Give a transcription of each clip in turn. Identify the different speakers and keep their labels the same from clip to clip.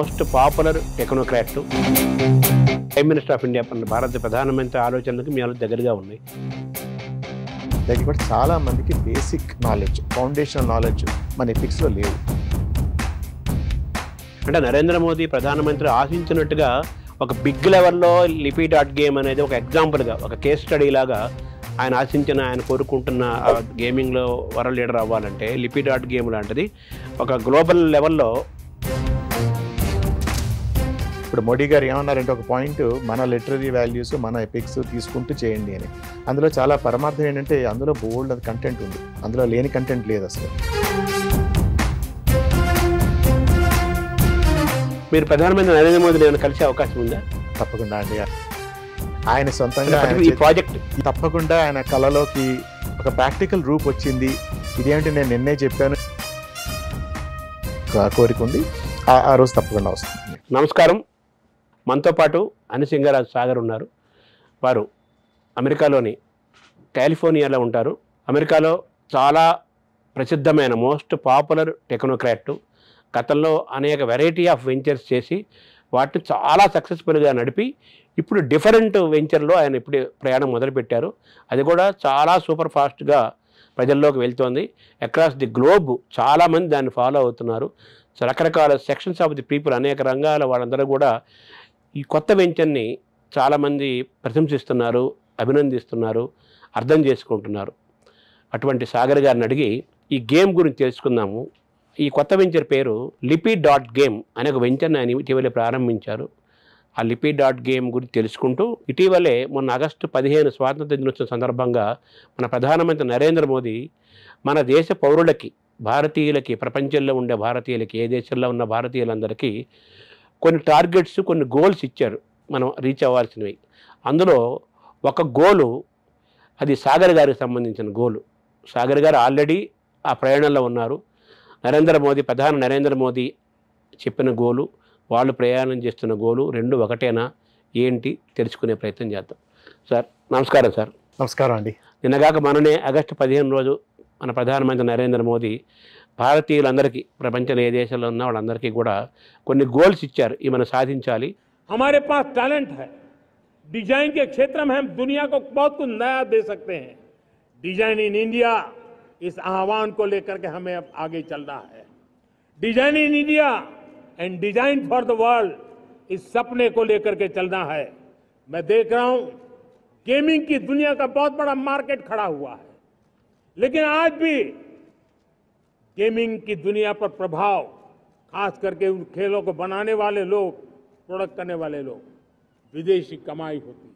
Speaker 1: Most popular technocrat, prime minister of India, భారత ప్రధానమంత్రి ఆలోచనలకు మీ దగ్గరగా ఉన్నాయి.
Speaker 2: దానికి కూడా చాలా మందికి బేసిక్ నాలెడ్జ్, ఫౌండేషన్ నాలెడ్జ్ మన ఎథిక్స్లో లేవు.
Speaker 1: అంటే నరేంద్ర మోదీ ప్రధానమంత్రి ఆశించినట్టుగా ఒక బిగ్ లెవెల్లో Lipi.Game అనేది ఒక ఎగ్జాంపుల్గా, ఒక కేస్ స్టడీ లాగా ఆయన ఆశించిన, ఆయన కోరుకుంటున్న గేమింగ్లో వరల్డ్ లీడర్ అవ్వాలంటే Lipi.Game లాంటిది ఒక గ్లోబల్ లెవెల్లో.
Speaker 2: ఇప్పుడు మోడీ గారు ఏమన్నారంటే ఒక పాయింట్, మన లిటరరీ వాల్యూస్, మన ఎపిక్స్ తీసుకుంటూ చేయండి అని. అందులో చాలా పరమార్థం ఏంటంటే అందులో బోల్డ్ కంటెంట్ ఉంది, అందులో లేని కంటెంట్ లేదు అసలు.
Speaker 1: మీరు ప్రధానమంత్రి నరేంద్ర మోదీని ఏమైనా కలిసే అవకాశం ఉందా?
Speaker 2: తప్పకుండా అండి. ఆయన సొంతంగా
Speaker 1: ఈ ప్రాజెక్ట్
Speaker 2: తప్పకుండా ఆయన కళలోకి ఒక ప్రాక్టికల్ రూప్ వచ్చింది. ఇదేంటి నేను నిన్నే చెప్పాను కోరిక ఉంది, ఆ రోజు తప్పకుండా వస్తుంది.
Speaker 1: నమస్కారం. మనతో పాటు అనిసింగరాజ్ సాగర్ ఉన్నారు. వారు అమెరికాలోని కాలిఫోర్నియాలో ఉంటారు. అమెరికాలో చాలా ప్రసిద్ధమైన మోస్ట్ పాపులర్ టెక్నోక్రాట్. గతంలో అనేక వెరైటీ ఆఫ్ వెంచర్స్ చేసి వాటిని చాలా సక్సెస్ఫుల్గా నడిపి ఇప్పుడు డిఫరెంట్ వెంచర్లో ఆయన ఇప్పుడు ప్రయాణం మొదలుపెట్టారు. అది కూడా చాలా సూపర్ ఫాస్ట్గా ప్రజల్లోకి వెళ్తోంది. అక్రాస్ ది గ్లోబ్ చాలామంది దాన్ని ఫాలో అవుతున్నారు. సో రకరకాల సెక్షన్స్ ఆఫ్ ది పీపుల్, అనేక రంగాల వాళ్ళందరూ కూడా ఈ కొత్త వెంచర్ని చాలామంది ప్రశంసిస్తున్నారు, అభినందిస్తున్నారు, అర్థం చేసుకుంటున్నారు. అటువంటి సాగర్ గారిని అడిగి ఈ గేమ్ గురించి తెలుసుకుందాము. ఈ కొత్త వెంచర్ పేరు Lipi.Game అనే ఒక వెంచర్ని ఆయన ఇటీవలే ప్రారంభించారు. ఆ Lipi.Game గురించి తెలుసుకుంటూ ఇటీవలే మొన్న ఆగస్టు 15 స్వాతంత్ర దినోత్సవం సందర్భంగా మన ప్రధానమంత్రి నరేంద్ర మోదీ మన దేశ పౌరులకి, భారతీయులకి, ప్రపంచంలో ఉండే భారతీయులకి, ఏ దేశంలో ఉన్న భారతీయులందరికీ కొన్ని టార్గెట్స్, కొన్ని గోల్స్ ఇచ్చారు మనం రీచ్ అవ్వాల్సినవి. అందులో ఒక గోలు, అది సాగర్ గారికి సంబంధించిన గోలు. సాగర్ గారు ఆల్రెడీ ఆ ప్రయాణంలో ఉన్నారు. ప్రధాని నరేంద్ర మోదీ చెప్పిన గోలు, వాళ్ళు ప్రయాణం చేస్తున్న గోలు రెండు ఒకటేనా ఏంటి తెలుసుకునే ప్రయత్నం చేద్దాం. సార్ నమస్కారం. సార్
Speaker 2: నమస్కారం అండి.
Speaker 1: నిన్నగాక మననే ఆగస్టు 15 రోజు మన ప్రధానమంత్రి నరేంద్ర మోదీ భారతీయులందరికీ, ప్రపంచంలో ఏ దేశంలో ఉన్న వాళ్ళందరికీ కూడా కొన్ని గోల్స్ ఇచ్చారు, ఇవి మనం సాధించాలి.
Speaker 3: हमारे पास टैलेंट है, डिजाइन के क्षेत्र में हम दुनिया को बहुत कुछ नया दे सकते हैं. डिजाइन इन इंडिया, इस आह्वान को लेकर के हमें अब आगे चलना है. Design in India and design for the world, इस सपने को लेकर के चलना है. मैं देख रहा हूं गेमिंग की दुनिया का बहुत बड़ा मार्केट खड़ा हुआ है, लेकिन आज भी गेमिंग की दुनिया पर प्रभाव, खास करके उन खेलों को बनाने वाले लोग, प्रोडक्ट करने वाले लोग, विदेशी कमाई होती.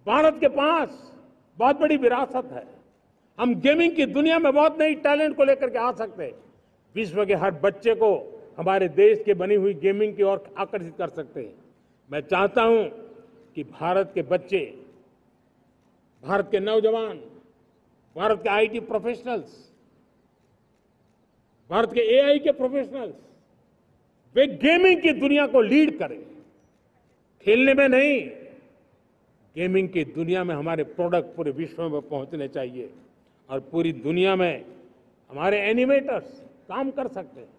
Speaker 3: भारत के पास बहुत बड़ी विरासत है. हम गेमिंग की दुनिया में बहुत नई टैलेंट को लेकर के आ सकते हैं. विश्व के हर बच्चे को हमारे देश के बनी हुई गेमिंग की ओर आकर्षित कर सकते हैं. मैं चाहता हूं कि भारत के बच्चे, भारत के नौजवान, भारत के IT प्रोफेशनल्स, भारत के AI के प्रोफेशनल्स, वे गेमिंग की दुनिया को लीड करें. खेलने में नहीं, गेमिंग की दुनिया में हमारे प्रोडक्ट पूरे विश्व में पहुंचने चाहिए और पूरी दुनिया में हमारे एनिमेटर्स काम कर सकते हैं.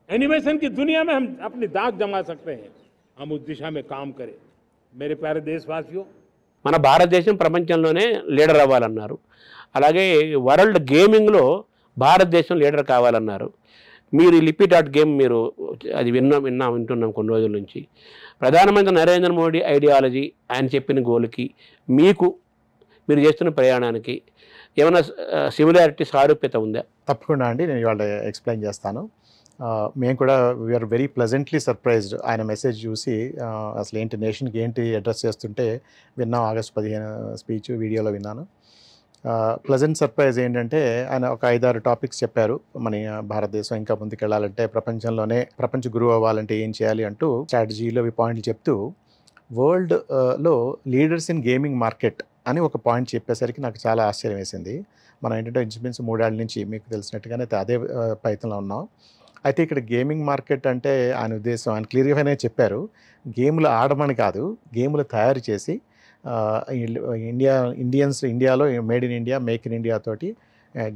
Speaker 3: एनिमेशन की दुनिया में हम अपनी दाग जमा सकते हैं. हम उस दिशा में काम करें. मेरे प्यारे देशवासियों,
Speaker 1: మన భారతదేశం ప్రపంచంలోనే లీడర్ అవ్వాలన్నారు. అలాగే వరల్డ్ గేమింగ్లో భారతదేశం లీడర్ కావాలన్నారు. మీరు Lipi.Game మీరు అది వింటున్నాం కొన్ని రోజుల నుంచి. ప్రధానమంత్రి నరేంద్ర మోడీ ఐడియాలజీ, ఆయన చెప్పిన గోల్కి మీకు మీరు చేస్తున్న ప్రయాణానికి ఏమైనా సిమిలారిటీ, సారూప్యత ఉందా?
Speaker 2: తప్పకుండా అండి, నేను ఇవాళ ఎక్స్ప్లెయిన్ చేస్తాను. మేము కూడా వీఆర్ వెరీ ప్లెజెంట్లీ సర్ప్రైజ్డ్. ఆయన మెసేజ్ చూసి అసలు ఏంటి, నేషన్కి ఏంటి అడ్రస్ చేస్తుంటే విన్నాం. ఆగస్టు 15 స్పీచ్ వీడియోలో విన్నాను. ప్లెజెంట్ సర్ప్రైజ్ ఏంటంటే ఆయన ఒక 5-6 టాపిక్స్ చెప్పారు. మన భారతదేశం ఇంకా ముందుకెళ్ళాలంటే, ప్రపంచంలోనే ప్రపంచ గురువు అవ్వాలంటే ఏం చేయాలి అంటూ స్ట్రాటజీలో పాయింట్లు చెప్తూ వరల్డ్లో లీడర్స్ ఇన్ గేమింగ్ మార్కెట్ అని ఒక పాయింట్ చెప్పేసరికి నాకు చాలా ఆశ్చర్యం వేసింది. మనం ఏంటంటే ఇంచుమించు 3 ఏళ్ల నుంచి మీకు తెలిసినట్టుగానే అదే ప్రయత్నంలో ఉన్నాం. అయితే ఇక్కడ గేమింగ్ మార్కెట్ అంటే ఆయన ఉద్దేశం, ఆయన క్లియర్గానే చెప్పారు, గేమ్లు ఆడమని కాదు, గేమ్లు తయారు చేసి ఇండియాలో made in India, make in India తోటి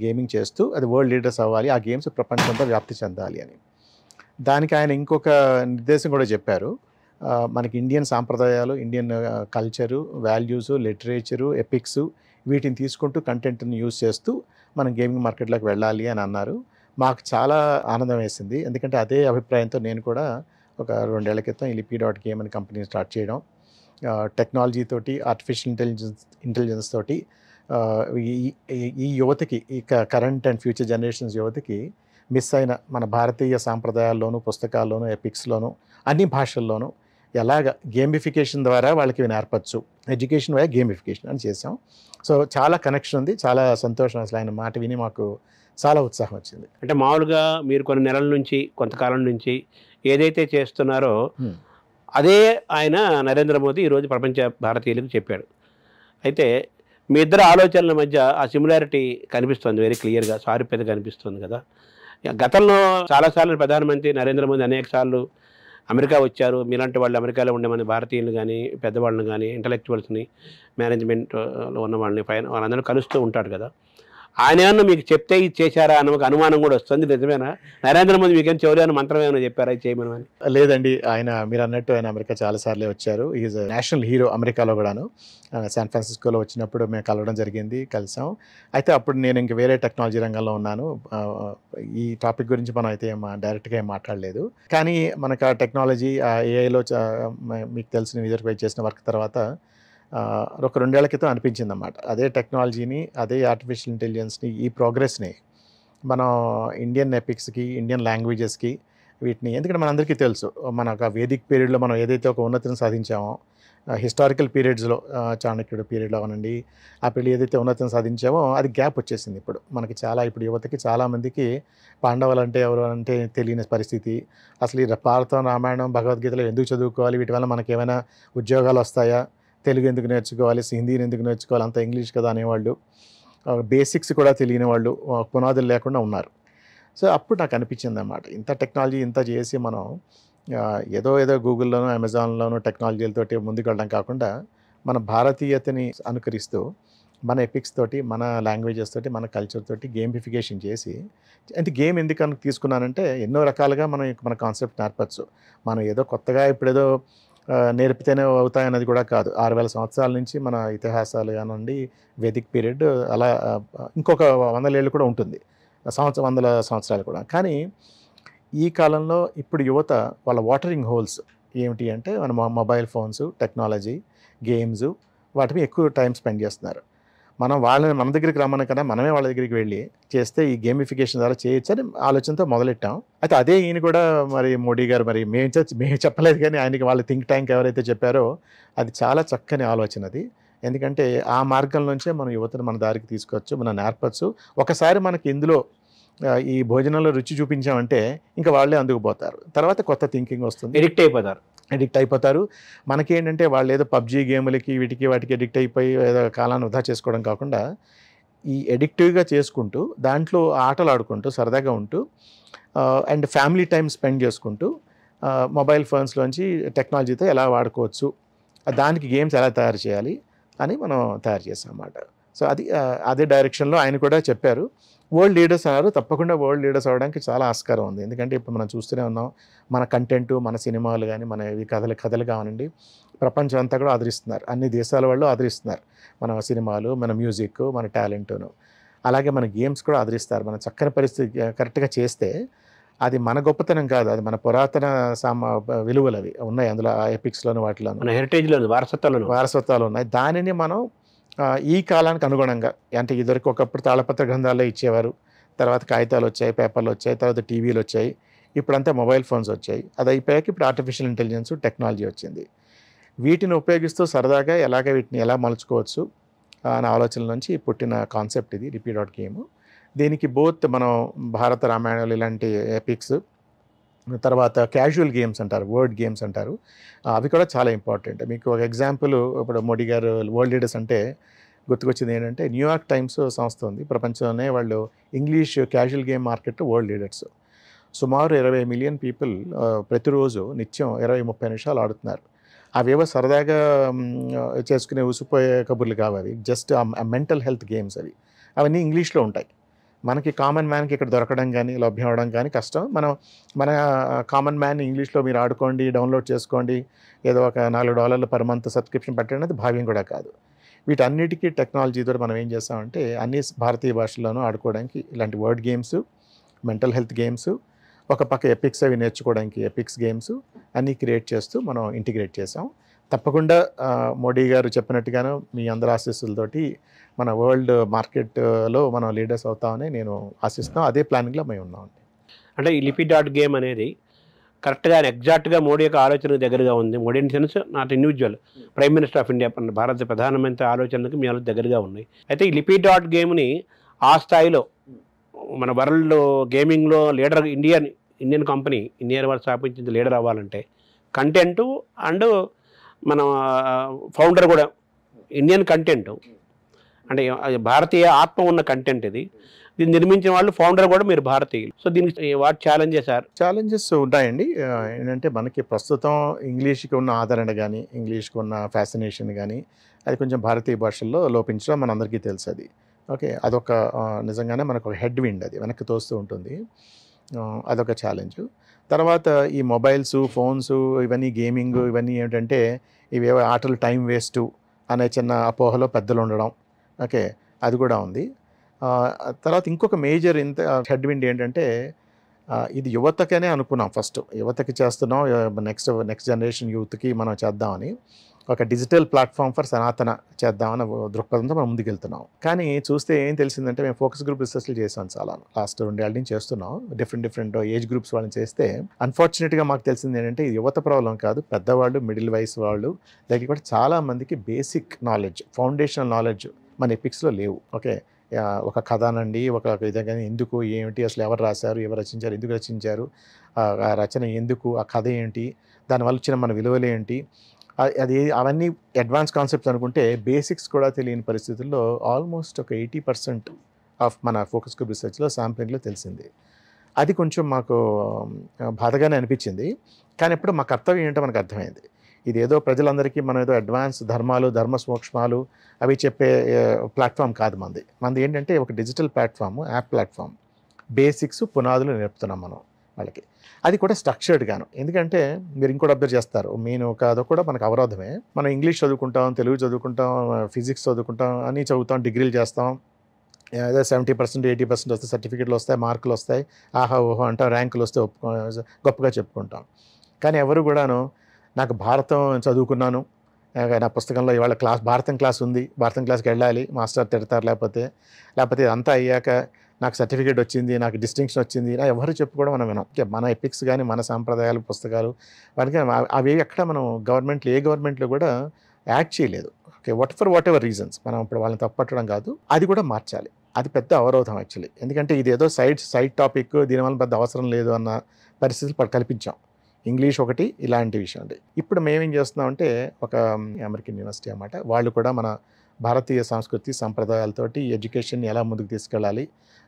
Speaker 2: గేమింగ్ చేస్తూ అది వరల్డ్ లీడర్స్ అవ్వాలి, ఆ గేమ్స్ ప్రపంచంతో వ్యాప్తి చెందాలి అని. దానికి ఆయన ఇంకొక నిర్దేశం కూడా చెప్పారు. మనకి ఇండియన్ సాంప్రదాయాలు, ఇండియన్ కల్చరు, వాల్యూసు, లిటరేచరు, ఎపిక్స్ వీటిని తీసుకుంటూ కంటెంట్ని యూజ్ చేస్తూ మనం గేమింగ్ మార్కెట్లోకి వెళ్ళాలి అని అన్నారు. మాకు చాలా ఆనందం వేసింది. ఎందుకంటే అదే అభిప్రాయంతో నేను కూడా ఒక 2 ఏళ్ల క్రితం ఈ లిపి.గేమ్ అనే కంపెనీని స్టార్ట్ చేయడం, టెక్నాలజీ తోటి, ఆర్టిఫిషియల్ ఇంటెలిజెన్స్ తోటి ఈ యువతకి, ఈ కరెంట్ అండ్ ఫ్యూచర్ జనరేషన్స్ యువతకి మిస్ అయిన మన భారతీయ సాంప్రదాయాల్లోనూ, పుస్తకాల్లోనూ, ఎపిక్స్లోనూ, అన్ని భాషల్లోనూ ఎలాగ గేమిఫికేషన్ ద్వారా వాళ్ళకి నేర్పచ్చు, ఎడ్యుకేషన్ వై గేమిఫికేషన్ అని చేసాం. సో చాలా కనెక్షన్ ఉంది, చాలా సంతోషం. అసలు ఆయన మాట విని మాకు చాలా ఉత్సాహం వచ్చింది.
Speaker 1: అంటే మామూలుగా మీరు కొన్ని నెలల నుంచి, కొంతకాలం నుంచి ఏదైతే చేస్తున్నారో అదే ఆయన నరేంద్ర మోదీ ఈరోజు ప్రపంచ భారతీయులకు చెప్పాడు. అయితే మీ ఇద్దరు ఆలోచనల మధ్య ఆ సిమిలారిటీ కనిపిస్తుంది, వెరీ క్లియర్గా సారూప్యత కనిపిస్తుంది కదా. గతంలో చాలాసార్లు ప్రధానమంత్రి నరేంద్ర మోదీ అనేక సార్లు అమెరికా వచ్చారు. మీలాంటి వాళ్ళు అమెరికాలో ఉండే మన భారతీయులు కానీ, పెద్దవాళ్ళని కానీ, ఇంటలెక్చువల్స్ని, మేనేజ్మెంట్లో ఉన్న వాళ్ళని, వాళ్ళందరూ కలుస్తూ ఉంటాడు కదా. ఆయన ఏమన్నా మీకు చెప్తే ఇది చేశారా అని ఒక అనుమానం కూడా వస్తుంది. నిజమేనా? నరేంద్ర మోదీ మీకేం చెవులేని మంత్రం ఏమైనా చెప్పారా ఇది చేయమని?
Speaker 2: లేదండి, ఆయన మీరు అన్నట్టు ఆయన అమెరికా చాలాసార్లే వచ్చారు. ఈజ్ నేషనల్ హీరో అమెరికాలో కూడాను. శాన్ ఫ్రాన్సిస్కోలో వచ్చినప్పుడు మేము కలవడం జరిగింది, కలిసాం. అయితే అప్పుడు నేను ఇంక వేరే టెక్నాలజీ రంగంలో ఉన్నాను. ఈ టాపిక్ గురించి మనం అయితే డైరెక్ట్గా ఏం మాట్లాడలేదు. కానీ మనకు ఆ టెక్నాలజీ, ఆ ఏఐలో మీకు తెలిసిన వెరిఫై చేసిన వర్క్ తర్వాత ఒక 2 ఏళ్ల క్రితం అనిపించింది అన్నమాట. అదే టెక్నాలజీని, అదే ఆర్టిఫిషియల్ ఇంటెలిజెన్స్ని, ఈ ప్రోగ్రెస్ని మనం ఇండియన్ ఎపిక్స్కి, ఇండియన్ లాంగ్వేజెస్కి వీటిని, ఎందుకంటే మనందరికీ తెలుసు మన ఒక వేదిక్ పీరియడ్లో మనం ఏదైతే ఒక ఉన్నతిని సాధించామో, హిస్టారికల్ పీరియడ్స్లో చాణక్యుడు పీరియడ్లో అనండి, ఆ పీరియడ్ ఏదైతే ఉన్నతిని సాధించామో అది గ్యాప్ వచ్చేసింది. ఇప్పుడు మనకి ఇప్పుడు యువతకి చాలామందికి పాండవులు అంటే ఎవరు అంటే తెలియని పరిస్థితి. అసలు ఈ భారతం, రామాయణం, భగవద్గీతలో ఎందుకు చదువుకోవాలి, వీటి వల్ల మనకి ఏమైనా ఉద్యోగాలు వస్తాయా, తెలుగు ఎందుకు నేర్చుకోవాలి, హిందీని ఎందుకు నేర్చుకోవాలి, అంత ఇంగ్లీష్ కదా అనేవాళ్ళు, బేసిక్స్ కూడా తెలియని వాళ్ళు, పునాదులు లేకుండా ఉన్నారు. సో అప్పుడు నాకు అనిపించింది అన్నమాట, ఇంత టెక్నాలజీ ఇంత చేసి మనం ఏదో గూగుల్లోనూ, అమెజాన్లోనూ టెక్నాలజీలతోటి ముందుకు వెళ్ళడం కాకుండా మన భారతీయతని అనుకరిస్తూ మన ఎపిక్స్ తోటి, మన లాంగ్వేజెస్ తోటి, మన కల్చర్ తోటి గేమిఫికేషన్ చేసి, అంటే గేమ్ ఎందుకు తీసుకున్నానంటే ఎన్నో రకాలుగా మన కాన్సెప్ట్ నేర్పచ్చు. మనం ఏదో కొత్తగా ఇప్పుడేదో నేర్పితేనే అవుతాయన్నది కూడా కాదు. 6000 సంవత్సరాల నుంచి మన ఇతిహాసాలు కానివ్వండి, వేదిక్ పీరియడ్, అలా ఇంకొక 100 ఏళ్ళు కూడా ఉంటుంది, 100 సంవత్సరాలు కూడా. కానీ ఈ కాలంలో ఇప్పుడు యువత వాళ్ళ వాటరింగ్ హోల్స్ ఏమిటి అంటే మన మొబైల్ ఫోన్స్, టెక్నాలజీ, గేమ్స్, వాటి మీద ఎక్కువ టైం స్పెండ్ చేస్తున్నారు. మనం వాళ్ళని మన దగ్గరికి రమ్మని కన్నా మనమే వాళ్ళ దగ్గరికి వెళ్ళి చేస్తే ఈ గేమిఫికేషన్ ద్వారా చేయొచ్చు అని ఆలోచనతో మొదలెట్టాం. అయితే అదే ఈయన కూడా మరి మోడీ గారు, మరి మేము చెప్పలేదు కానీ ఆయనకి వాళ్ళ థింక్ ట్యాంక్ ఎవరైతే చెప్పారో అది చాలా చక్కని ఆలోచన అది. ఎందుకంటే ఆ మార్గం నుంచే మనం యువతను మన దారికి తీసుకోవచ్చు, మనం నేర్పచ్చు. ఒకసారి మనకి ఇందులో ఈ భోజనంలో రుచి చూపించామంటే ఇంకా వాళ్ళే అందుకు పోతారు. తర్వాత కొత్త థింకింగ్ వస్తుంది, ఎడిక్ట్ అయిపోతారు. మనకేంటంటే వాళ్ళు ఏదో పబ్జీ గేములకి వాటికి ఎడిక్ట్ అయిపోయి ఏదో కాలాన్ని వృధా చేసుకోవడం కాకుండా ఈ ఎడిక్టివ్గా చేసుకుంటూ దాంట్లో ఆటలు ఆడుకుంటూ సరదాగా ఉంటూ అండ్ ఫ్యామిలీ టైం స్పెండ్ చేసుకుంటూ మొబైల్ ఫోన్స్లోంచి టెక్నాలజీతో ఎలా వాడుకోవచ్చు, దానికి గేమ్స్ ఎలా తయారు చేయాలి అని మనం తయారు చేసాం అన్నమాట. సో అదే డైరెక్షన్లో ఆయన కూడా చెప్పారు. వరల్డ్ లీడర్స్ అన్నారు, తప్పకుండా వరల్డ్ లీడర్స్ అవ్వడానికి చాలా ఆస్కారం ఉంది. ఎందుకంటే ఇప్పుడు మనం చూస్తూనే ఉన్నాం, మన కంటెంట్, మన సినిమాలు కానీ, మన ఇవి కథలు కావనండి, ప్రపంచం అంతా కూడా ఆదరిస్తున్నారు, అన్ని దేశాల వాళ్ళు ఆదరిస్తున్నారు మన సినిమాలు, మన మ్యూజిక్, మన టాలెంట్ను. అలాగే మన గేమ్స్ కూడా ఆదరిస్తారు. మన చక్కని పరిస్థితి కరెక్ట్గా చేస్తే అది మన గొప్పతనం కాదు, అది మన పురాతన విలువలు అవి ఉన్నాయి అందులో, ఆ ఎపిక్స్లోను, వాటిలోను,
Speaker 1: మన హెరిటేజ్లో
Speaker 2: వారసత్వాలు ఉన్నాయి. దానిని మనం ఈ కాలానికి అనుగుణంగా, అంటే ఇదివరకు ఒకప్పుడు తాళపత్ర గ్రంథాల్లో ఇచ్చేవారు, తర్వాత కాగితాలు వచ్చాయి, పేపర్లు వచ్చాయి, తర్వాత టీవీలు వచ్చాయి, ఇప్పుడంతా మొబైల్ ఫోన్స్ వచ్చాయి. అది అయిపోయాక ఇప్పుడు ఆర్టిఫిషియల్ ఇంటెలిజెన్స్, టెక్నాలజీ వచ్చింది. వీటిని ఉపయోగిస్తూ సరదాగా వీటిని ఎలా మలుచుకోవచ్చు అనే ఆలోచన నుంచి పుట్టిన కాన్సెప్ట్ ఇది లిపి.గేమ్. దీనికి బోత్ మనం భారత రామాయణాలు ఇలాంటి ఎపిక్స్, తర్వాత క్యాజువల్ గేమ్స్ అంటారు, వర్డ్ గేమ్స్ అంటారు, అవి కూడా చాలా ఇంపార్టెంట్. మీకు ఒక ఎగ్జాంపుల్, ఇప్పుడు మోడీ గారు వరల్డ్ లీడర్స్ అంటే గుర్తుకొచ్చింది ఏంటంటే, న్యూయార్క్ టైమ్స్ సంస్థ ఉంది ప్రపంచంలోనే, వాళ్ళు English casual game market world leaders. సుమారు 20 మిలియన్ పీపుల్ ప్రతిరోజు నిత్యం 20-30 నిమిషాలు ఆడుతున్నారు. అవేవో సరదాగా చేసుకునే ఉసిపోయే కబుర్లు కావు, అవి జస్ట్ మెంటల్ హెల్త్ గేమ్స్. అవన్నీ ఇంగ్లీష్లో ఉంటాయి. మనకి కామన్ మ్యాన్కి ఇక్కడ దొరకడం కానీ లభ్యం అవ్వడం కానీ కష్టం. మన కామన్ మ్యాన్ ఇంగ్లీష్లో మీరు ఆడుకోండి, డౌన్లోడ్ చేసుకోండి, ఏదో ఒక $4 పర్ మంత్ సబ్స్క్రిప్షన్ పెట్టండి అనేది భావ్యం కూడా కాదు. వీటన్నిటికీ టెక్నాలజీతో మనం ఏం చేస్తామంటే అన్ని భారతీయ భాషల్లోనూ ఆడుకోవడానికి ఇలాంటి word games, mental health games, ఒక పక్క ఎపిక్స్ అవి నేర్చుకోవడానికి ఎపిక్స్ గేమ్స్ అన్నీ క్రియేట్ చేస్తూ మనం ఇంటిగ్రేట్ చేసాం. తప్పకుండా మోడీ గారు చెప్పినట్టుగాను మీ అందరి ఆశీస్సులతోటి మన వరల్డ్ మార్కెట్లో మనం లీడర్స్ అవుతామని నేను ఆశిస్తున్నాం. అదే ప్లానింగ్లో మేము ఉన్నామండి.
Speaker 1: అంటే ఈ లిపి డాట్ గేమ్ అనేది కరెక్ట్గా ఎగ్జాక్ట్గా మోడీ యొక్క ఆలోచనకు దగ్గరగా ఉంది. Modi in sense not individual, prime minister of India, భారత ప్రధానమంత్రి ఆలోచనలకు మీ ఆలోచన దగ్గరగా ఉన్నాయి. అయితే ఈ లిపి డాట్ గేమ్ని ఆ స్థాయిలో మన వరల్డ్ గేమింగ్లో లీడర్ ఇండియన్ కంపెనీ ఇండియన్ వారు స్థాపించిన లీడర్ అవ్వాలంటే కంటెంట్ అండ్ మన ఫౌండర్ కూడా ఇండియన్ కంటెంట్, అంటే భారతీయ ఆత్మ ఉన్న కంటెంట్ ఇది. దీన్ని నిర్మించిన వాళ్ళు ఫౌండర్ కూడా మీరు భారతీయులు. సో దీనికి వాట్ ఛాలెంజెస్ ఆర్?
Speaker 2: ఛాలెంజెస్ ఉన్నాయండి. ఏంటంటే మనకి ప్రస్తుతం ఇంగ్లీష్కి ఉన్న ఆదరణ కానీ, ఇంగ్లీష్కి ఉన్న ఫ్యాసినేషన్ కానీ అది కొంచెం భారతీయ భాషల్లో లోపించడం మనందరికీ తెలుసు. అది ఓకే, అదొక నిజంగానే మనకు ఒక హెడ్ విండ్, అది వెనక్కి తోస్తూ ఉంటుంది. అదొక ఛాలెంజ్. తర్వాత ఈ మొబైల్స్, ఫోన్స్, ఇవన్నీ గేమింగ్, ఇవన్నీ ఏమిటంటే ఇవేవో ఆటలు టైం వేస్ట్ అనే చిన్న అపోహలో పెద్దలు ఉండడం. ఓకే, అది కూడా ఉంది. తర్వాత ఇంకొక మేజర్ హెడ్ విండ్ ఏంటంటే ఇది యువతకనే అనుకున్నాం. ఫస్ట్ యువతకి చేస్తున్నాం, నెక్స్ట్ జనరేషన్ యూత్కి మనం చేద్దామని ఒక డిజిటల్ ప్లాట్ఫామ్ ఫర్ సనాతన చేద్దామని దృక్పథంతో మనం ముందుకెళ్తున్నాం. కానీ చూస్తే ఏం తెలిసిందంటే మేము ఫోకస్ గ్రూప్ రీసెర్చ్లు చేసాం చాలా, లాస్ట్ 2 ఏళ్ళ నుంచి చేస్తున్నాం. డిఫరెంట్ ఏజ్ గ్రూప్స్ వాళ్ళని చేస్తే అన్ఫార్చునేట్గా మాకు తెలిసింది ఏంటంటే ఇది యువత ప్రాబ్లం కాదు, పెద్దవాళ్ళు, మిడిల్ వయసు వాళ్ళు దగ్గర కూడా చాలా మందికి బేసిక్ నాలెడ్జ్, ఫౌండేషనల్ నాలెడ్జ్ మన ఎపిక్స్లో లేవు. ఓకే, ఒక కథ అనండి, ఒక విధంగా ఎందుకు, ఏమిటి, అసలు ఎవరు రాశారు, ఎవరు రచించారు, ఎందుకు రచించారు, ఆ రచన ఎందుకు, ఆ కథ ఏంటి, దానివల్ల వచ్చిన మన విలువలు ఏంటి, అవన్నీ అడ్వాన్స్ కాన్సెప్ట్స్ అనుకుంటే బేసిక్స్ కూడా తెలియని పరిస్థితుల్లో ఆల్మోస్ట్ ఒక 80% ఆఫ్ మన ఫోకస్ గ్రూప్ రీసెర్చ్లో శాంప్లింగ్లో తెలిసింది. అది కొంచెం మాకు బాధగానే అనిపించింది. కానీ ఎప్పుడు మా కర్తవ్యం ఏంటో మనకు అర్థమైంది. ఇదేదో ప్రజలందరికీ మనం ఏదో అడ్వాన్స్ ధర్మాలు, ధర్మ సూక్ష్మాలు అవి చెప్పే ప్లాట్ఫామ్ కాదు మనది ఏంటంటే ఒక digital platform, app platform, basics, పునాదులు నేర్పుతున్నాం మనం వాళ్ళకి. అది కూడా స్ట్రక్చర్డ్గాను. ఎందుకంటే మీరు ఇంకోటి అబ్జర్వ్ చేస్తారు, అది కూడా మనకు అవరోధమే. మనం ఇంగ్లీష్ చదువుకుంటాం, తెలుగు చదువుకుంటాం, ఫిజిక్స్ చదువుకుంటాం, అన్నీ చదువుతాం, డిగ్రీలు చేస్తాం, ఏదో 70%, 80% వస్తే సర్టిఫికెట్లు వస్తాయి, మార్కులు వస్తాయి, ఆహా ఓహో అంటాం, ర్యాంకులు వస్తే గొప్పగా చెప్పుకుంటాం. కానీ ఎవరు కూడాను నాకు భారతం చదువుకున్నాను, నా పుస్తకంలో ఇవాళ భారతం క్లాస్ ఉంది, భారతం క్లాస్కి వెళ్ళాలి, మాస్టర్ తిడతారు, లేకపోతే అంతా అయ్యాక నాకు సర్టిఫికేట్ వచ్చింది, నాకు డిస్టింక్షన్ వచ్చింది, ఎవరు చెప్పుకోవడం మనం వినాం. మన ఎపిక్స్ కానీ, మన సాంప్రదాయాలు, పుస్తకాలు వాటికి అవి ఎక్కడ మనం ఏ గవర్నమెంట్లో కూడా యాడ్ చేయలేదు. ఓకే, వాట్ ఎవర్ రీజన్స్ మనం ఇప్పుడు వాళ్ళని తప్పట్టడం కాదు, అది కూడా మార్చాలి. అది పెద్ద అవరోధం యాక్చువల్లీ. ఎందుకంటే ఇదేదో సైడ్ టాపిక్, దీనివల్ల పెద్ద అవసరం లేదు అన్న పరిస్థితులు కల్పించాం. ఇంగ్లీష్ ఒకటి ఇలాంటి విషయం అండి. ఇప్పుడు మేమేం చేస్తున్నామంటే ఒక అమెరికన్ యూనివర్సిటీ అన్నమాట, వాళ్ళు కూడా మన భారతీయ సంస్కృతి సంప్రదాయాలతోటి ఎడ్యుకేషన్ ఎలా ముందుకు తీసుకెళ్ళాలి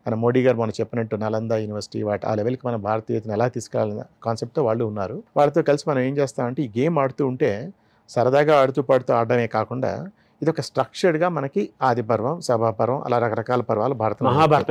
Speaker 2: అని మోడీ గారు మనం చెప్పినట్టు నలంద యూనివర్సిటీ ఆ లెవెల్కి మన భారతీయతను ఎలా తీసుకెళ్ళాలన్న కాన్సెప్ట్తో వాళ్ళు ఉన్నారు. వాళ్ళతో కలిసి మనం ఏం చేస్తామంటే ఈ గేమ్ ఆడుతూ ఉంటే సరదాగా ఆడుతూ పాడుతూ ఆడడమే కాకుండా ఇది ఒక స్ట్రక్చర్డ్గా మనకి ఆది పర్వం, సభాపర్వం, అలా రకరకాల పర్వాలు మహాభారత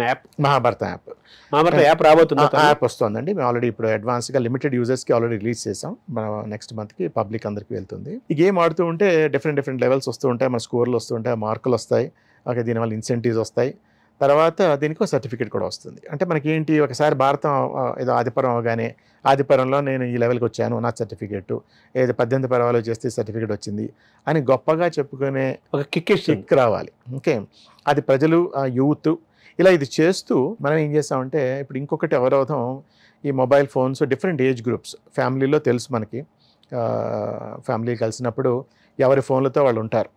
Speaker 2: యాప్ రాబోతుంది. యాప్ వస్తుందండి. మేము ఆల్రెడీ ఇప్పుడు అడ్వాన్స్గా లిమిటెడ్ యూజర్స్కి ఆల్రెడీ రిలీజ్ చేసాం. మనం నెక్స్ట్ మంత్కి పబ్లిక్ అందరికీ వెళ్తుంది. ఈ గేమ్ ఆడుతూ ఉంటే డిఫరెంట్ లెవెల్స్ వస్తూ ఉంటాయి, మన స్కోర్లు వస్తూ ఉంటాయి, మార్కులు వస్తాయి. ఓకే, దీనివల్ల ఇన్సెంటివ్స్ వస్తాయి. తర్వాత దీనికి ఒక సర్టిఫికేట్ కూడా వస్తుంది. అంటే మనకి ఏంటి, ఒకసారి భారతం ఏదో ఆదిపర్వం అవగానే ఆదిపర్వంలో నేను ఈ లెవెల్కి వచ్చాను, నా సర్టిఫికేట్, ఏదో 18 పర్వాలు చేస్తే సర్టిఫికేట్ వచ్చింది అని గొప్పగా చెప్పుకునే ఒక కిక్ రావాలి. ఓకే, అది ప్రజలు, యూత్ ఇలా ఇది చేస్తూ మనం ఏం చేస్తామంటే ఇప్పుడు ఇంకొకటి అవరోధం, ఈ mobile phones, different age groups ఫ్యామిలీలో తెలుసు మనకి. ఫ్యామిలీ కలిసినప్పుడు ఎవరి ఫోన్లతో వాళ్ళు ఉంటారు.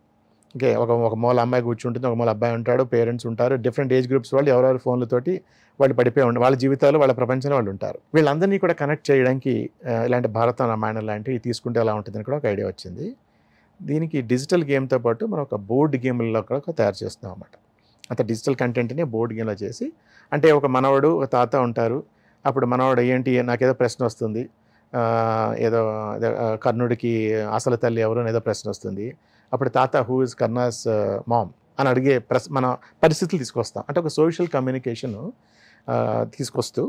Speaker 2: ఓకే, ఒక మూల అమ్మాయి కూర్చుంటుంది, ఒక మూల అబ్బాయి ఉంటాడు, పేరెంట్స్ ఉంటారు, డిఫరెంట్ ఏజ్ గ్రూప్స్ వాళ్ళు ఎవరెవరి ఫోన్లతోటి వాళ్ళు పడిపోయి వాళ్ళ జీవితాలు, వాళ్ళ ప్రపంచంలో వాళ్ళు ఉంటారు. వీళ్ళందరినీ కూడా కనెక్ట్ చేయడానికి ఇలాంటి భారతం, రామాయణం లాంటివి తీసుకుంటే ఎలా ఉంటుందని కూడా ఒక ఐడియా వచ్చింది. దీనికి డిజిటల్ గేమ్తో పాటు మనం ఒక బోర్డు గేమ్లో కూడా తయారు చేస్తున్నాం అన్నమాట. అంత డిజిటల్ కంటెంట్ని బోర్డు గేమ్లో చేసి, అంటే ఒక మనవడు, ఒక తాత ఉంటారు. అప్పుడు మనవడు ఏంటి, నాకేదో ప్రశ్న వస్తుంది, ఏదో కర్ణుడికి అసలు తల్లి ఎవరు ఏదో ప్రశ్న వస్తుంది. అప్పుడు తాత హూ ఇస్ కర్ణాస్ మామ్ అని అడిగే మన పరిస్థితులు తీసుకొస్తాం. అంటే ఒక సోషల్ కమ్యూనికేషన్ తీసుకొస్తూ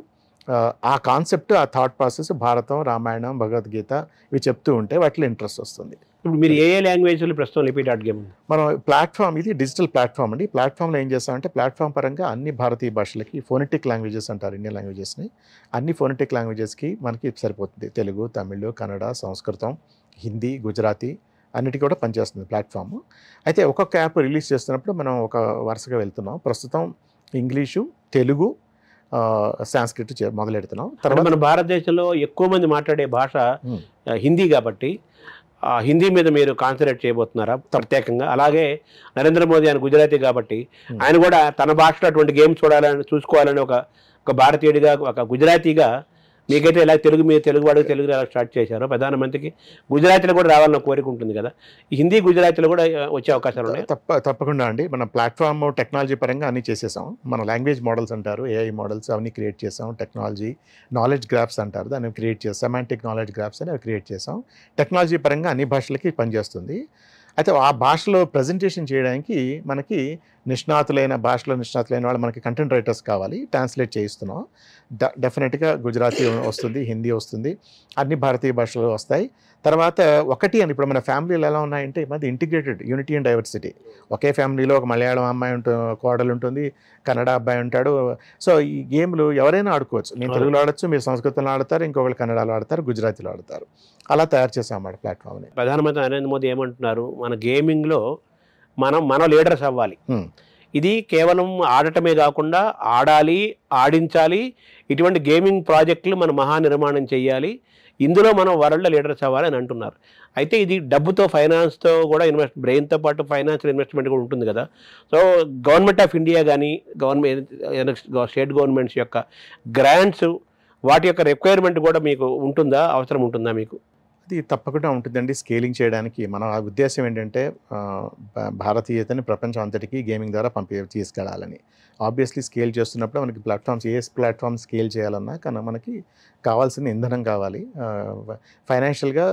Speaker 2: ఆ కాన్సెప్ట్, ఆ థాట్ ప్రాసెస్ భారతం, రామాయణం, భగవద్గీత ఇవి చెప్తూ ఉంటే వాటిలో ఇంట్రెస్ట్ వస్తుంది.
Speaker 1: ఇప్పుడు మీరు ఏ లాంగ్వేజ్లో ప్రస్తుతం లిపి.గేమ్?
Speaker 2: మనం ప్లాట్ఫామ్, ఇది డిజిటల్ ప్లాట్ఫామ్ అండి. ప్లాట్ఫామ్లో ఏం చేస్తామంటే ప్లాట్ఫామ్ పరంగా అన్ని భారతీయ భాషలకి, ఫోనెటిక్ లాంగ్వేజెస్ అంటారు ఇండియన్ లాంగ్వేజెస్ని, అన్ని ఫోనెటిక్ లాంగ్వేజెస్కి మనకి సరిపోతుంది. తెలుగు, తమిళ్, కన్నడ, సంస్కృతం, హిందీ, గుజరాతీ అన్నిటికీ కూడా పనిచేస్తుంది ప్లాట్ఫామ్. అయితే ఒక్కొక్క యాప్ రిలీజ్ చేస్తున్నప్పుడు మనం ఒక వరుసగా వెళ్తున్నాం. ప్రస్తుతం ఇంగ్లీషు, తెలుగు, సాంస్క్రిట్ మొదలెడుతున్నాం.
Speaker 1: తర్వాత మన భారతదేశంలో ఎక్కువ మంది మాట్లాడే భాష హిందీ కాబట్టి హిందీ మీద మీరు కాన్సన్ట్రేట్ చేయబోతున్నారా ప్రత్యేకంగా? అలాగే నరేంద్ర మోదీ ఆయన గుజరాతీ కాబట్టి ఆయన కూడా తన భాషలో అటువంటి గేమ్ చూసుకోవాలని ఒక భారతీయుడిగా, ఒక గుజరాతీగా మీకైతే ఎలా తెలుగు వాడు తెలుగు ఎలా స్టార్ట్ చేశారో, ప్రధానమంత్రికి గుజరాతీలో కూడా రావాలన్న కోరిక ఉంటుంది కదా, ఈ హిందీ గుజరాతీలో కూడా వచ్చే అవకాశాలు ఉన్నాయి?
Speaker 2: తప్పకుండా అండి. మన ప్లాట్ఫామ్ టెక్నాలజీ పరంగా అన్నీ చేసేసాం. మన లాంగ్వేజ్ మోడల్స్ అంటారు, ఏఐ మోడల్స్ అవన్నీ క్రియేట్ చేసాం. టెక్నాలజీ నాలెడ్జ్ గ్రాఫ్స్ అంటారు, దాన్ని క్రియేట్ చేసాం. సెమాంటిక్ నాలెడ్జ్ గ్రాఫ్స్ అని అవి క్రియేట్ చేసాం. టెక్నాలజీ పరంగా అన్ని భాషలకి పనిచేస్తుంది. అయితే ఆ భాషలో ప్రజెంటేషన్ చేయడానికి మనకి భాషలో నిష్ణాతులైన వాళ్ళు మనకి కంటెంట్ రైటర్స్ కావాలి, ట్రాన్స్లేట్ చేయిస్తున్నాం. డెఫినెట్గా గుజరాతీ వస్తుంది, హిందీ వస్తుంది, అన్ని భారతీయ భాషలు వస్తాయి. తర్వాత ఒకటి అని ఇప్పుడు మన ఫ్యామిలీలు ఎలా ఉన్నాయంటే మాది ఇంటిగ్రేటెడ్ యూనిటీ అండ్ డైవర్సిటీ. ఒకే ఫ్యామిలీలో ఒక మలయాళం అమ్మాయి కోడలు ఉంటుంది, కన్నడ అబ్బాయి ఉంటాడు. సో ఈ గేమ్లు ఎవరైనా ఆడుకోవచ్చు. నేను తెలుగులో ఆడచ్చు, మీరు సంస్కృతంలో ఆడతారు, ఇంకొకరు కన్నడలో ఆడతారు, గుజరాతీలో ఆడతారు. అలా తయారు చేసాం అన్నమాట ప్లాట్ఫామ్ని.
Speaker 1: ప్రధానమంత్రి నరేంద్ర మోదీ ఏమంటున్నారు, మన గేమింగ్లో మనం లీడర్స్ అవ్వాలి. ఇది కేవలం ఆడటమే కాకుండా ఆడాలి, ఆడించాలి. ఇటువంటి గేమింగ్ ప్రాజెక్టులు మనం మహానిర్మాణం చేయాలి, ఇందులో మనం వరల్డ్ లీడర్స్ అవ్వాలి అని అంటున్నారు. అయితే ఇది డబ్బుతో, ఫైనాన్స్తో కూడా బ్రెయిన్తో పాటు ఫైనాన్షియల్ ఇన్వెస్ట్మెంట్ కూడా ఉంటుంది కదా. సో గవర్నమెంట్ ఆఫ్ ఇండియా కానీ స్టేట్ గవర్నమెంట్స్ యొక్క గ్రాంట్స్, వాటి యొక్క రిక్వైర్మెంట్ కూడా మీకు ఉంటుందా, అవసరం ఉంటుందా మీకు?
Speaker 2: అది తప్పకుండా ఉంటుందండి. స్కేలింగ్ చేయడానికి మన ఉద్దేశం ఏంటంటే భారతీయతని ప్రపంచం అంతటికీ గేమింగ్ ద్వారా తీసుకెళ్ళాలని. ఆబ్వియస్లీ స్కేల్ చేస్తున్నప్పుడు మనకి ప్లాట్ఫామ్ స్కేల్ చేయాలన్నా కానీ మనకి కావాల్సిన ఇంధనం కావాలి, ఫైనాన్షియల్గా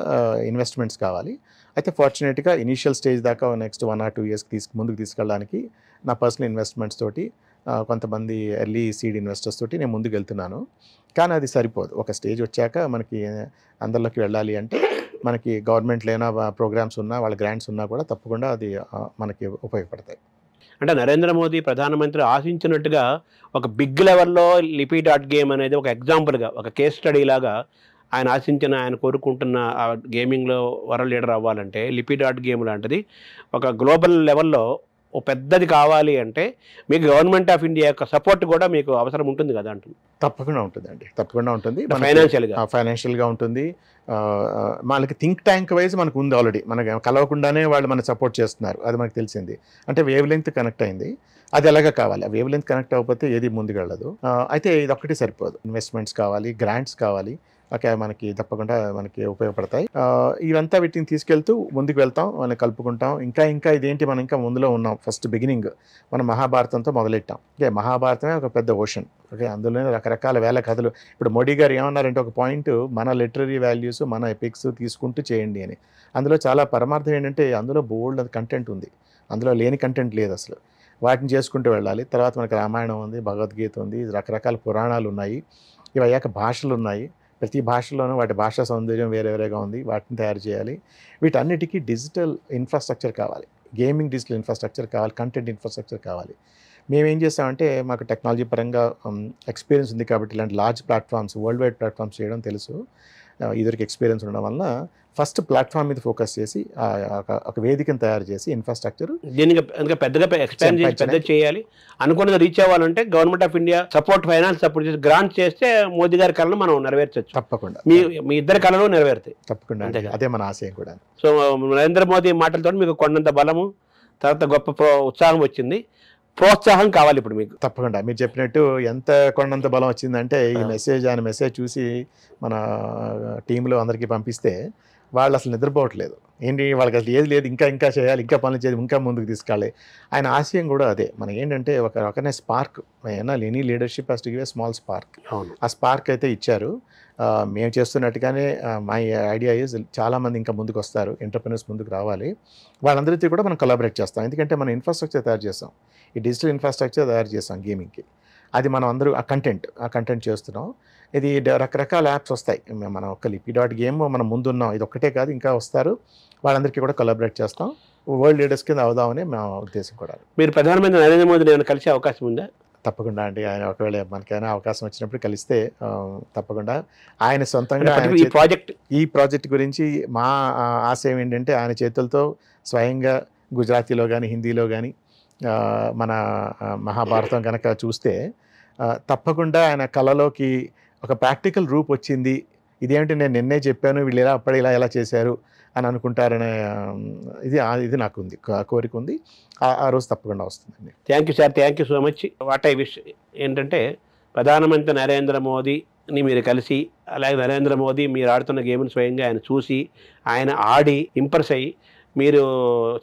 Speaker 2: ఇన్వెస్ట్మెంట్స్ కావాలి. అయితే ఫార్చునేట్గా ఇనీషియల్ స్టేజ్ దాకా నెక్స్ట్ 1 or 2 years ముందుకు తీసుకెళ్ళడానికి నా పర్సనల్ ఇన్వెస్ట్మెంట్స్ తోటి, కొంతమంది ఎర్లీ సీడ్ ఇన్వెస్టర్స్ తోటి నేను ముందుకు వెళ్తున్నాను. కానీ అది సరిపోదు. ఒక స్టేజ్ వచ్చాక మనకి అందరిలోకి వెళ్ళాలి అంటే మనకి గవర్నమెంట్లో అయినా ప్రోగ్రామ్స్ ఉన్నా, వాళ్ళ గ్రాంట్స్ ఉన్నా కూడా తప్పకుండా అది మనకి ఉపయోగపడతాయి.
Speaker 1: అంటే నరేంద్ర మోదీ ప్రధానమంత్రి ఆశించినట్టుగా ఒక బిగ్ లెవెల్లో లిపి.గేమ్ అనేది ఒక ఎగ్జాంపుల్గా, ఒక కేస్ స్టడీ లాగా ఆయన కోరుకుంటున్న ఆ గేమింగ్లో వరల్డ్ లీడర్ అవ్వాలంటే లిపి.గేమ్ లాంటిది ఒక గ్లోబల్ లెవెల్లో ఓ పెద్దది కావాలి అంటే మీకు గవర్నమెంట్ ఆఫ్ ఇండియా యొక్క సపోర్ట్ కూడా మీకు అవసరం ఉంటుంది కదా అంటుంది.
Speaker 2: తప్పకుండా ఉంటుందండి, తప్పకుండా ఉంటుంది. ఫైనాన్షియల్గా ఉంటుంది. మనకి థింక్ ట్యాంక్ వైజ్ మనకు ఉంది ఆల్రెడీ. మనకి కలవకుండానే వాళ్ళు మనకు సపోర్ట్ చేస్తున్నారు, అది మనకు తెలిసింది. అంటే వేవ్ లెంత్ కనెక్ట్ అయింది, అది ఎలాగ కావాలి. ఆ వేవ్ లెంత్ కనెక్ట్ అవ్వకపోతే ఏది ముందుకెళ్ళదు. అయితే ఇది ఒక్కటి సరిపోదు, ఇన్వెస్ట్మెంట్స్ కావాలి, గ్రాంట్స్ కావాలి. ఓకే, మనకి తప్పకుండా మనకి ఉపయోగపడతాయి. ఇవంతా వీటిని తీసుకెళ్తూ ముందుకు వెళ్తాం, మనం కలుపుకుంటాం. ఇంకా ఇదేంటి, మనం ఇంకా ముందులో ఉన్నాం. ఫస్ట్ బిగినింగ్ మనం మహాభారతంతో మొదలెట్టాం. ఓకే, మహాభారతమే ఒక పెద్ద ఓషన్. ఓకే, అందులోనే రకరకాల వేల కథలు. ఇప్పుడు మోడీ గారు ఏమన్నారంటే ఒక పాయింట్, మన లిటరరీ వాల్యూస్, మన ఎపిక్స్ తీసుకుంటూ చేయండి అని. అందులో చాలా పరమార్థం ఏంటంటే అందులో బోల్డ్ కంటెంట్ ఉంది, అందులో లేని కంటెంట్ లేదు అసలు. వాటిని చేసుకుంటూ వెళ్ళాలి. తర్వాత మనకి రామాయణం ఉంది, భగవద్గీత ఉంది, రకరకాల పురాణాలు ఉన్నాయి. ఇవి అయ్యాక భాషలు ఉన్నాయి. ప్రతి భాషలోనూ వాటి భాషా సౌందర్యం వేరేగా ఉంది, వాటిని తయారు చేయాలి. వీటన్నిటికీ డిజిటల్ ఇన్ఫ్రాస్ట్రక్చర్ కావాలి, గేమింగ్ డిజిటల్ ఇన్ఫ్రాస్ట్రక్చర్ కావాలి, కంటెంట్ ఇన్ఫ్రాస్ట్రక్చర్ కావాలి. మేమేం చేస్తామంటే మాకు టెక్నాలజీ పరంగా ఎక్స్పీరియన్స్ ఉంది కాబట్టి ఇలాంటి large platforms, world wide platforms చేయడం తెలుసు. ఇద్దరికి ఎక్స్పీరియన్స్ ఉండడం వలన ఫస్ట్ ప్లాట్ఫామ్ మీద ఫోకస్ చేసి ఒక వేదికను తయారు చేసి ఇన్ఫ్రాస్ట్రక్చర్
Speaker 1: దీనికి పెద్దగా ఎక్స్పాండ్ చేసి పెద్ద చేయాలి. అనుకున్నది రీచ్ అవ్వాలంటే government of India support, finance support చేసి గ్రాంట్ చేస్తే మోదీ గారి కళను మనం నెరవేర్చవచ్చు.
Speaker 2: తప్పకుండా
Speaker 1: మీ ఇద్దరి కళలు నెరవేరుతాయి.
Speaker 2: తప్పకుండా, అదే మన ఆశయం కూడా.
Speaker 1: సో నరేంద్ర మోదీ మాటలతో మీకు కొండంత బలము, తర్వాత గొప్ప ఉత్సాహం వచ్చింది. ప్రోత్సాహం కావాలి ఇప్పుడు మీకు.
Speaker 2: తప్పకుండా మీరు చెప్పినట్టు ఎంత కొండంత బలం వచ్చిందంటే ఈ మెసేజ్, ఆయన మెసేజ్ చూసి మన టీంలో అందరికీ పంపిస్తే వాళ్ళు అసలు నిద్రపోవట్లేదు. ఏంటి వాళ్ళకి అసలు ఏది లేదు, ఇంకా ఇంకా చేయాలి, ఇంకా పనులు చేయాలి, ఇంకా ముందుకు తీసుకెళ్ళాలి. ఆయన ఆశయం కూడా అదే. మనకి ఏంటంటే ఒక రకమైన spark, any leadership has to give a small spark.
Speaker 1: అవును.
Speaker 2: ఆ స్పార్క్ అయితే ఇచ్చారు. మేము చేస్తున్నట్టుగానే మై ఐడియా ఈజ్ చాలామంది ఇంకా ముందుకు వస్తారు, ఎంటర్‌ప్రెన్యూర్స్ ముందుకు రావాలి. వాళ్ళందరితో కూడా మనం కొలాబరేట్ చేస్తాం. ఎందుకంటే మనం ఇన్‌ఫ్రాస్ట్రక్చర్ తయారు చేసాం. ఈ డిజిటల్ ఇన్‌ఫ్రాస్ట్రక్చర్ తయారు చేసాం గేమింగ్‌కి. అది మనం అందరూ ఆ కంటెంట్ చేస్తున్నాం. ఇది రకరకాల యాప్స్ వస్తాయి. మనం ఒక్క లిపి డాట్ గేమ్ మనం ముందున్నాం. ఇది ఒక్కటే కాదు, ఇంకా వస్తారు. వాళ్ళందరికీ కూడా కొలాబరేట్ చేస్తాం. వరల్డ్ లీడర్స్ కింద అవుదామని మా ఉద్దేశం కూడా.
Speaker 1: మీరు ప్రధానమంత్రి నరేంద్ర మోదీని ఏమైనా కలిసే అవకాశం ఉందా?
Speaker 2: తప్పకుండా అండి. ఆయన ఒకవేళ మనకైనా అవకాశం వచ్చినప్పుడు కలిస్తే తప్పకుండా ఆయన సొంతంగా ఈ ప్రాజెక్ట్ గురించి మా ఆశయం ఏంటంటే ఆయన చేతులతో స్వయంగా గుజరాతీలో కానీ, హిందీలో కానీ మన మహాభారతం కనుక చూస్తే తప్పకుండా ఆయన కళలోకి ఒక ప్రాక్టికల్ రూప్ వచ్చింది. ఇదేంటి నేను నిన్నే చెప్పాను, వీళ్ళు ఇలా అప్పుడు ఇలా చేశారు అని అనుకుంటారనే ఇది నాకు ఉంది, కోరిక ఉంది. ఆ రోజు తప్పకుండా వస్తుందండి.
Speaker 1: Thank you sir, thank you so much. What I wish ఏంటంటే ప్రధానమంత్రి నరేంద్ర మోదీని మీరు కలిసి, అలాగే నరేంద్ర మోదీ మీరు ఆడుతున్న గేమ్ని స్వయంగా ఆయన చూసి, ఆయన ఆడి ఇంప్రెస్ అయ్యి, మీరు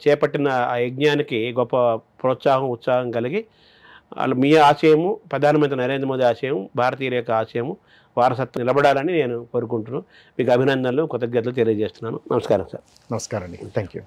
Speaker 1: చేపట్టిన ఆ యజ్ఞానికి గొప్ప ప్రోత్సాహం, ఉత్సాహం కలిగి మీ ఆశయము, ప్రధానమంత్రి నరేంద్ర మోదీ ఆశయం, భారతీయుల యొక్క ఆశయము, వారసత్వం నిలబడాలని నేను కోరుకుంటున్నాను. మీకు అభినందనలు, కృతజ్ఞతలు తెలియజేస్తున్నాను. నమస్కారం సార్.
Speaker 2: నమస్కారం అండి. Thank you.